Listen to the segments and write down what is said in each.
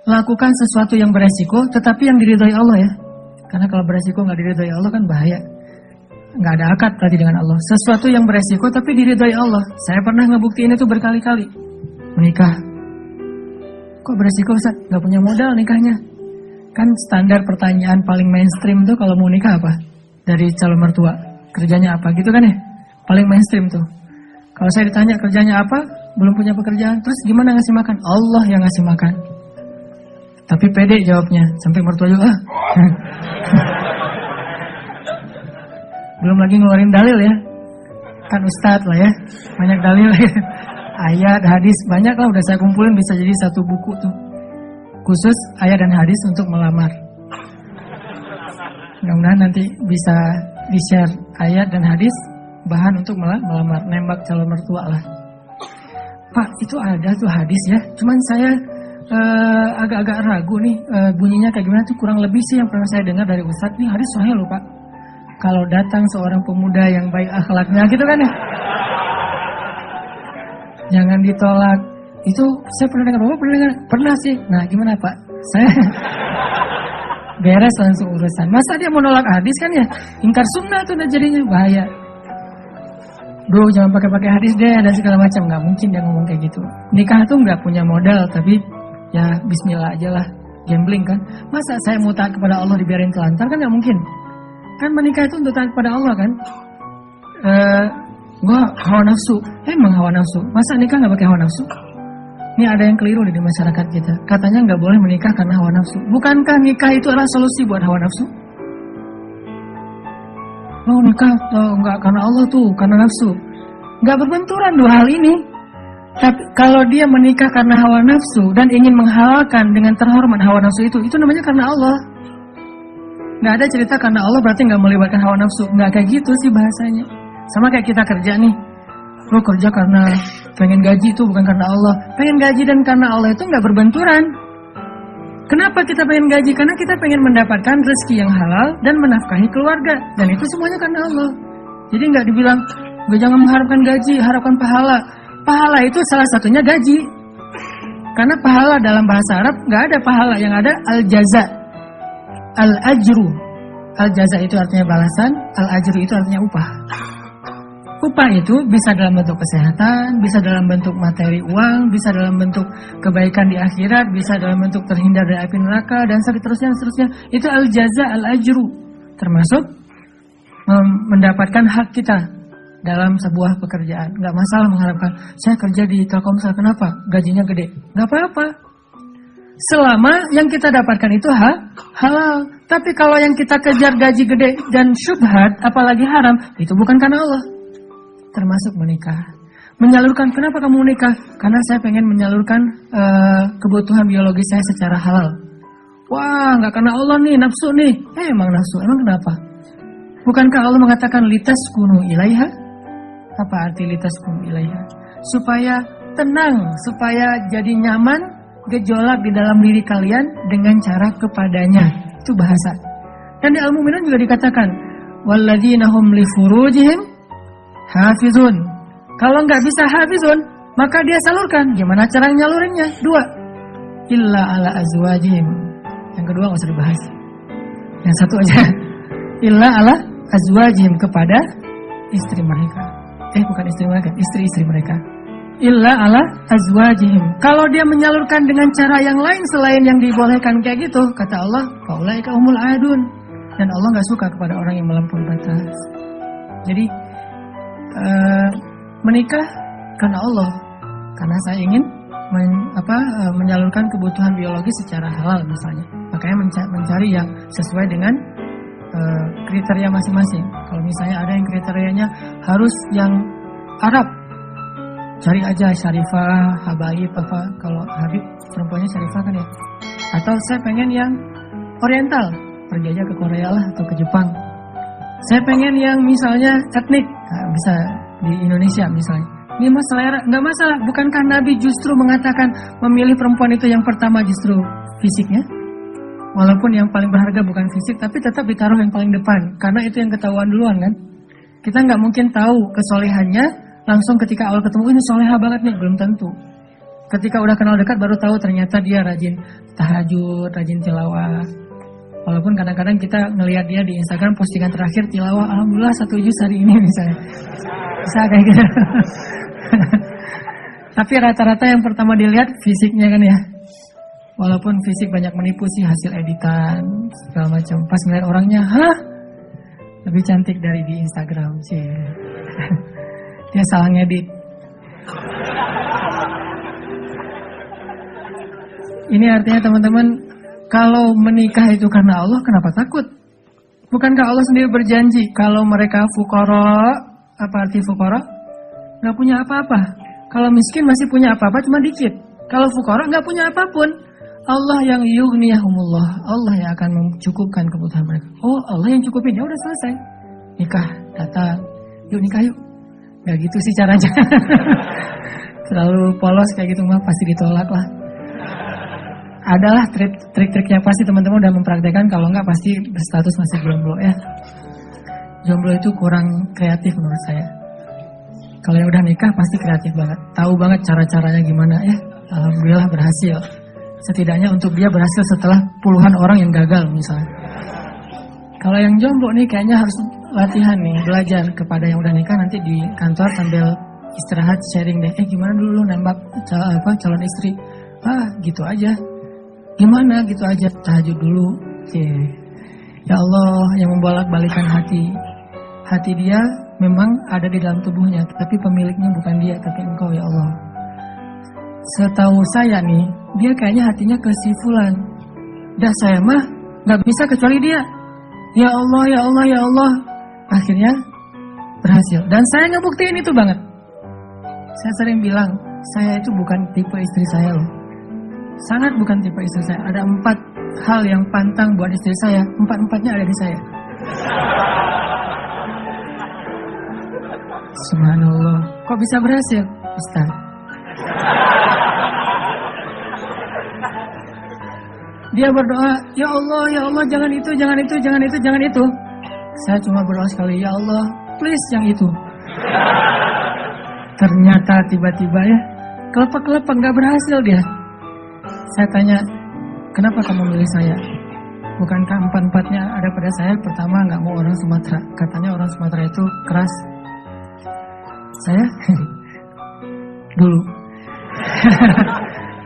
lakukan sesuatu yang beresiko, tetapi yang diridhoi Allah ya. Karena kalau beresiko nggak diridhoi Allah kan bahaya. Nggak ada akad berarti dengan Allah. Sesuatu yang beresiko tapi diridhoi Allah. Saya pernah ngebuktiin itu berkali-kali. Menikah. Kok beresiko Ustaz? Nggak punya modal nikahnya. Kan standar pertanyaan paling mainstream tuh kalau mau nikah apa? Dari calon mertua. Kerjanya apa gitu kan ya? Paling mainstream tuh. Kalau saya ditanya kerjanya apa? Belum punya pekerjaan. Terus gimana ngasih makan? Allah yang ngasih makan. Tapi pede jawabnya. Sampai mertua juga. Belum lagi ngeluarin dalil ya. Kan ustadz lah ya. Banyak dalil ya. Ayat, hadis, banyak lah udah saya kumpulin bisa jadi satu buku tuh. Khusus ayat dan hadis untuk melamar. Mudah-mudahan nanti bisa di-share ayat dan hadis bahan untuk melamar, nembak calon mertua lah. Pak, itu ada tuh hadis ya. Cuman saya agak-agak ragu nih bunyinya kayak gimana tuh, kurang lebih sih yang pernah saya dengar dari ustadz nih hadis sahih loh Pak. Kalau datang seorang pemuda yang baik akhlaknya gitu kan ya. Jangan ditolak. Itu saya pernah dengar, Bapak pernah dengar? Pernah sih. Nah gimana Pak? Saya beres langsung urusan. Masa dia mau nolak hadis kan ya? Ingkar sunnah tuh jadinya bahaya. Bro jangan pakai hadis deh dan segala macam. Nggak mungkin dia ngomong kayak gitu. Nikah tuh nggak punya modal tapi ya bismillah aja lah. Gambling kan. Masa saya mau taat kepada Allah dibiarin telantar kan nggak mungkin. Kan menikah itu untuk taat kepada Allah kan. Gua hawa nafsu. Emang hawa nafsu. Masa nikah nggak pakai hawa nafsu? Ini ada yang keliru di masyarakat kita. Katanya nggak boleh menikah karena hawa nafsu. Bukankah nikah itu adalah solusi buat hawa nafsu? Lo nikah nggak karena Allah tuh, karena nafsu. Nggak berbenturan dua hal ini. Tapi kalau dia menikah karena hawa nafsu dan ingin menghalalkan dengan terhormat hawa nafsu itu namanya karena Allah. Nggak ada cerita karena Allah berarti nggak melibatkan hawa nafsu. Nggak kayak gitu sih bahasanya. Sama kayak kita kerja nih. Lo kerja karena pengen gaji itu bukan karena Allah. Pengen gaji dan karena Allah itu nggak berbenturan. Kenapa kita pengen gaji? Karena kita pengen mendapatkan rezeki yang halal dan menafkahi keluarga. Dan itu semuanya karena Allah. Jadi nggak dibilang, jangan mengharapkan gaji, harapkan pahala. Pahala itu salah satunya gaji. Karena pahala dalam bahasa Arab nggak ada pahala, yang ada al-jaza, al-ajru. Al-jaza itu artinya balasan, al-ajru itu artinya upah. Upah itu bisa dalam bentuk kesehatan, bisa dalam bentuk materi uang, bisa dalam bentuk kebaikan di akhirat, bisa dalam bentuk terhindar dari api neraka, dan seterusnya. Itu al-jaza, al-ajru. Termasuk mendapatkan hak kita dalam sebuah pekerjaan. Nggak masalah mengharapkan, saya kerja di Telkomsel, kenapa? Gajinya gede. Nggak apa-apa. Selama yang kita dapatkan itu halal. Tapi kalau yang kita kejar gaji gede dan syubhat, apalagi haram, itu bukan karena Allah. Termasuk menikah. Menyalurkan, kenapa kamu menikah? Karena saya pengen menyalurkan kebutuhan biologi saya secara halal. Wah, nggak karena Allah nih, nafsu nih. Emang nafsu, emang kenapa? Bukankah Allah mengatakan litaskunu ilaiha? Apa arti litaskunu ilaiha? Supaya tenang, supaya jadi nyaman, gejolak di dalam diri kalian dengan cara kepadanya. Itu bahasa. Dan di Al-Mu'minun juga dikatakan, walladzina hum li furujihim hafizun. Kalau nggak bisa hafizun, maka dia salurkan. Gimana cara nyalurinnya? 2. Illa ala azwajihim. Yang kedua nggak usah dibahas. Yang satu aja. Illa ala azwajihim, kepada istri mereka. Bukan istri mereka, istri-istri mereka. Illa ala azwajihim. Kalau dia menyalurkan dengan cara yang lain selain yang dibolehkan kayak gitu, kata Allah, faulaika humul adun. Dan Allah nggak suka kepada orang yang melampaui batas. Jadi menikah karena Allah, karena saya ingin menyalurkan kebutuhan biologi secara halal misalnya. Makanya mencari yang sesuai dengan kriteria masing-masing. Kalau misalnya ada yang kriterianya harus yang Arab, cari aja Syarifah, Habaib, apa kalau Habib perempuannya Syarifah kan ya. Atau saya pengen yang Oriental, pergi aja ke Korea lah atau ke Jepang. Saya pengen yang misalnya etnik, bisa di Indonesia misalnya. Ini mas selera, nggak masalah. Bukankah Nabi justru mengatakan memilih perempuan itu yang pertama justru fisiknya? Walaupun yang paling berharga bukan fisik, tapi tetap ditaruh yang paling depan. Karena itu yang ketahuan duluan kan. Kita nggak mungkin tahu kesolehannya langsung ketika awal ketemu, ini soleha banget nih, belum tentu. Ketika udah kenal dekat baru tahu ternyata dia rajin tahajud, rajin tilawah. Walaupun kadang-kadang kita ngelihat dia di Instagram postingan terakhir tilawah, alhamdulillah 1 juz hari ini misalnya. Bisa kayak gitu. Tapi rata-rata yang pertama dilihat fisiknya kan ya. Walaupun fisik banyak menipu sih, hasil editan segala macam. Pas ngeliat orangnya, hah? Lebih cantik dari di Instagram sih. Dia salah ngedit. Ini artinya teman-teman, kalau menikah itu karena Allah, kenapa takut? Bukankah Allah sendiri berjanji kalau mereka fuqara, apa arti fuqara? Gak punya apa-apa. Kalau miskin masih punya apa-apa, cuma dikit. Kalau fuqara gak punya apapun. Allah yang yughniyahumullah, Allah yang akan mencukupkan kebutuhan mereka. Oh, Allah yang cukupin, ya udah selesai. Nikah, datang, yuk nikah yuk. Gak gitu sih caranya. Terlalu polos kayak gitu mah pasti ditolak lah. Adalah trik-triknya pasti teman-teman udah mempraktekkan, kalau enggak pasti berstatus masih jomblo ya. Jomblo itu kurang kreatif menurut saya. Kalau yang udah nikah pasti kreatif banget, tahu banget cara-caranya gimana ya. Alhamdulillah berhasil. Setidaknya untuk dia berhasil setelah puluhan orang yang gagal misalnya. Kalau yang jomblo nih kayaknya harus latihan nih, belajar kepada yang udah nikah, nanti di kantor sambil istirahat sharing deh. Gimana dulu nembak calon istri? Gitu aja. Gimana gitu aja, tahajud dulu. Ya Allah yang membolak-balikan hati. Hati dia memang ada di dalam tubuhnya, tapi pemiliknya bukan dia, tapi Engkau ya Allah. Setahu saya nih, dia kayaknya hatinya ke si fulan. Dah saya mah gak bisa kecuali dia. Ya Allah, ya Allah, ya Allah. Akhirnya berhasil. Dan saya ngebuktiin itu banget. Saya sering bilang, saya itu bukan tipe istri saya loh. Sangat bukan tipe istri saya. Ada 4 hal yang pantang buat istri saya. 4-4-nya ada di saya. Subhanallah. Kok bisa berhasil? Ustaz. Dia berdoa, ya Allah, jangan itu, jangan itu, jangan itu, jangan itu. Saya cuma berdoa sekali, ya Allah, please yang itu. Ternyata tiba-tiba ya, kelepek-kelepek gak berhasil dia. Saya tanya, kenapa kamu milih saya? Bukankah 4-4-nya ada pada saya? Pertama, gak mau orang Sumatera. Katanya orang Sumatera itu keras. Saya? Dulu.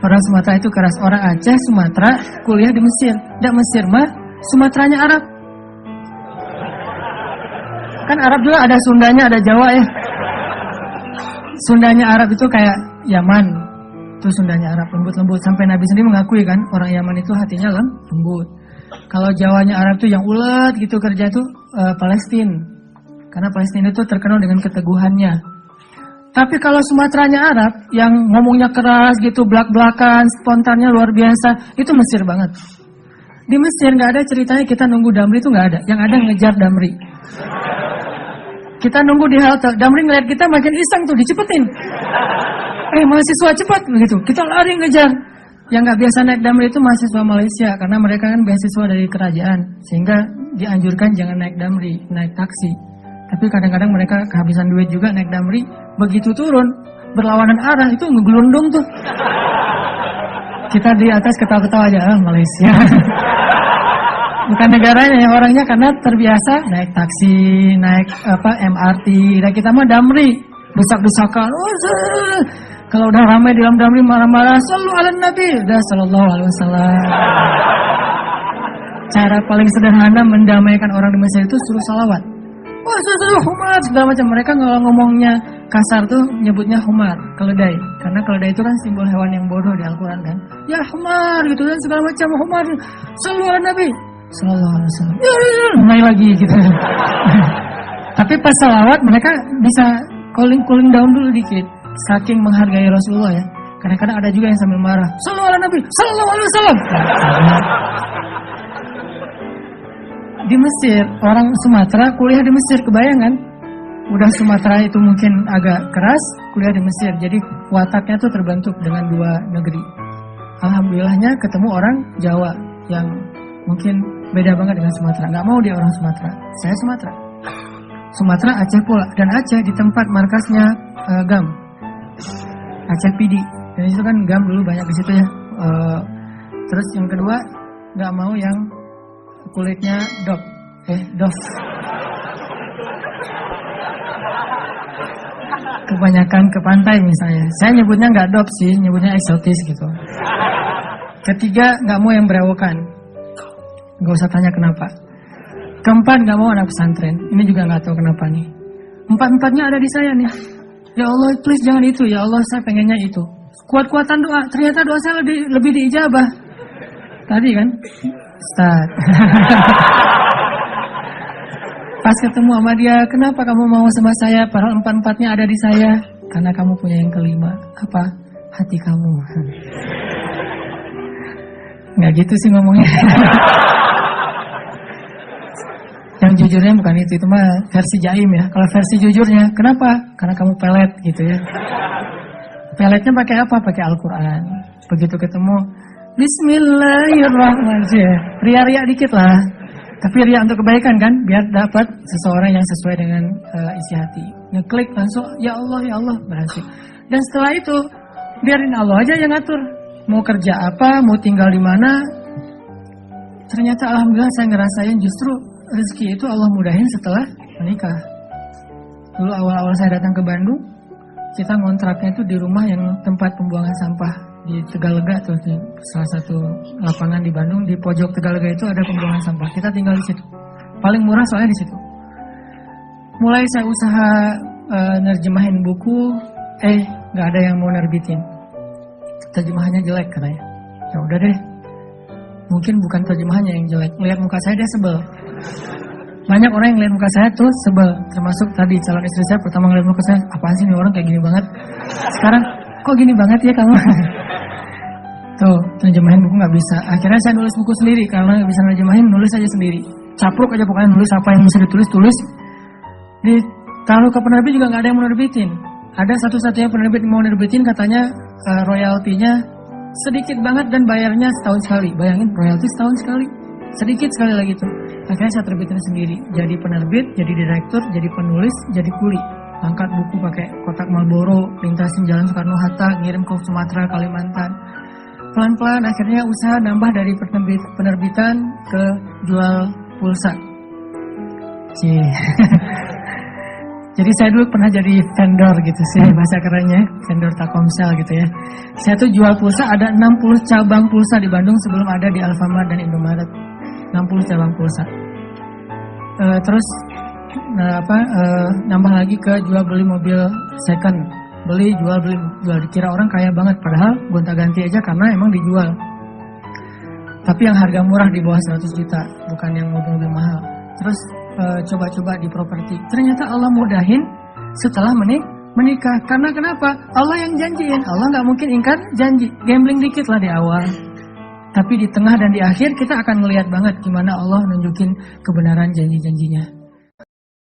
Orang Sumatera itu keras. Orang Aceh, Sumatera, kuliah di Mesir. Nggak Mesir mah, Sumateranya Arab. Kan Arab juga ada Sundanya, ada Jawa ya. Sundanya Arab itu kayak Yaman. Itu Sundanya Arab, lembut-lembut. Sampai Nabi sendiri mengakui kan, orang Yaman itu hatinya lembut. Kalau Jawanya Arab itu yang ulet gitu kerja itu Palestina. Karena Palestina itu terkenal dengan keteguhannya. Tapi kalau Sumateranya Arab, yang ngomongnya keras gitu, belak-belakan, spontannya luar biasa, itu Mesir banget. Di Mesir nggak ada ceritanya kita nunggu Damri itu nggak ada. Yang ada ngejar Damri. Kita nunggu di halte, Damri ngeliat kita makin iseng tuh, dicepetin. Mahasiswa cepat begitu. Kita lari ngejar. Yang nggak biasa naik Damri itu mahasiswa Malaysia, karena mereka kan beasiswa dari kerajaan, sehingga dianjurkan jangan naik Damri, naik taksi. Tapi kadang-kadang mereka kehabisan duit juga naik Damri. Begitu turun, berlawanan arah, itu ngegelundung tuh. Kita di atas ketawa-ketawa aja, Malaysia. Bukan negaranya, yang orangnya karena terbiasa naik taksi, naik MRT. Dan kita mah Damri, desak-desakan. Kalau udah ramai di dalam Damri marah-marah, sallu ala Nabi, udah sallallahu alaihi wasallam. Cara paling sederhana mendamaikan orang di Mesir itu suruh salawat. Humar segala macam. Mereka kalau ngomongnya kasar tuh nyebutnya humar, keledai. Karena keledai itu kan simbol hewan yang bodoh di Al-Quran kan. Ya humar gitu dan segala macam humar. Sallu ala Nabi sallallahu alaihi wasallam. Naik lagi gitu. Tapi pas salawat mereka bisa cooling down dulu dikit. Saking menghargai Rasulullah ya. Kadang-kadang ada juga yang sambil marah. Sallu ala Nabi sallallahu alaihi wasallam. Di Mesir, orang Sumatera kuliah di Mesir, kebayangan? Udah Sumatera itu mungkin agak keras, kuliah di Mesir. Jadi wataknya tuh terbentuk dengan 2 negeri. Alhamdulillahnya ketemu orang Jawa yang mungkin beda banget dengan Sumatera. Gak mau dia orang Sumatera. Saya Sumatera. Sumatera Aceh pula. Dan Aceh di tempat markasnya GAM. Aceh PD. Dan itu kan gam dulu banyak di situ ya. Terus yang kedua, nggak mau yang kulitnya dof. Kebanyakan ke pantai misalnya. Saya nyebutnya nggak dof sih, nyebutnya eksotis gitu. Ketiga, nggak mau yang berewokan. Nggak usah tanya kenapa. Keempat, nggak mau anak pesantren. Ini juga nggak tahu kenapa nih. Empat-empatnya ada di saya nih. Ya Allah, please jangan itu. Ya Allah, saya pengennya itu. Kuat-kuatan doa. Ternyata doa saya lebih diijabah. Tadi kan, Ustaz. Pas ketemu sama dia, kenapa kamu mau sama saya? Padahal empat-empatnya ada di saya. Karena kamu punya yang kelima. Apa? Hati kamu. Nggak gitu sih ngomongnya. Yang jujurnya bukan itu mah versi jaim ya. Kalau versi jujurnya, kenapa? Karena kamu pelet gitu ya. Peletnya pakai apa? Pakai Al-Quran. Begitu ketemu, Bismillahirrahmanirrahim. Ria-ria dikit lah. Tapi ria untuk kebaikan kan, biar dapat seseorang yang sesuai dengan isi hati. Ngeklik langsung, ya Allah, berhasil. Dan setelah itu, biarin Allah aja yang ngatur. Mau kerja apa, mau tinggal di mana. Ternyata alhamdulillah saya ngerasain justru rezeki itu Allah mudahin setelah menikah. Dulu awal-awal saya datang ke Bandung, kita ngontraknya itu di rumah yang tempat pembuangan sampah di Tegalega tuh, di salah satu lapangan di Bandung, di pojok Tegalega itu ada pembuangan sampah. Kita tinggal di situ. Paling murah soalnya di situ. Mulai saya usaha nerjemahin buku, nggak ada yang mau nerbitin. Terjemahannya jelek katanya. Ya udah deh. Mungkin bukan terjemahannya yang jelek. Lihat muka saya dia sebel. Banyak orang yang lihat muka saya tuh sebel. Termasuk tadi calon istri saya pertama ngeliat muka saya, apaan sih nih orang kayak gini banget. Sekarang kok gini banget ya kamu. Tuh, terjemahin buku gak bisa. Akhirnya saya nulis buku sendiri. Karena gak bisa nerjemahin, nulis aja sendiri. Capruk aja pokoknya, nulis apa yang bisa ditulis. Ditaruh ke penerbit juga gak ada yang mau nerbitin. Ada satu-satunya penerbit mau nerbitin, katanya royaltinya sedikit banget dan bayarnya setahun sekali. Bayangin, royalti setahun sekali. Sedikit sekali lagi tuh. Akhirnya saya terbitin sendiri. Jadi penerbit, jadi direktur, jadi penulis, jadi kuli. Angkat buku pakai kotak Marlboro, lintasin jalan Soekarno-Hatta, ngirim ke Sumatera, Kalimantan. Pelan-pelan akhirnya usaha nambah dari penerbitan ke jual pulsa. Jadi saya dulu pernah jadi vendor gitu sih, bahasa kerennya, vendor Telkomsel gitu ya. Saya tuh jual pulsa, ada 60 cabang pulsa di Bandung sebelum ada di Alfamart dan Indomaret. 60 cabang pulsa. Terus nambah lagi ke jual beli mobil second. Beli, jual. Dikira orang kaya banget, padahal gonta-ganti aja karena emang dijual. Tapi yang harga murah di bawah 100 juta, bukan yang mobil-mobil mahal. Terus coba-coba di properti. Ternyata Allah mudahin setelah menikah. Karena kenapa? Allah yang janjiin. Allah nggak mungkin ingkar janji. Gambling dikit lah di awal. Tapi di tengah dan di akhir kita akan melihat banget gimana Allah nunjukin kebenaran janji-janjinya.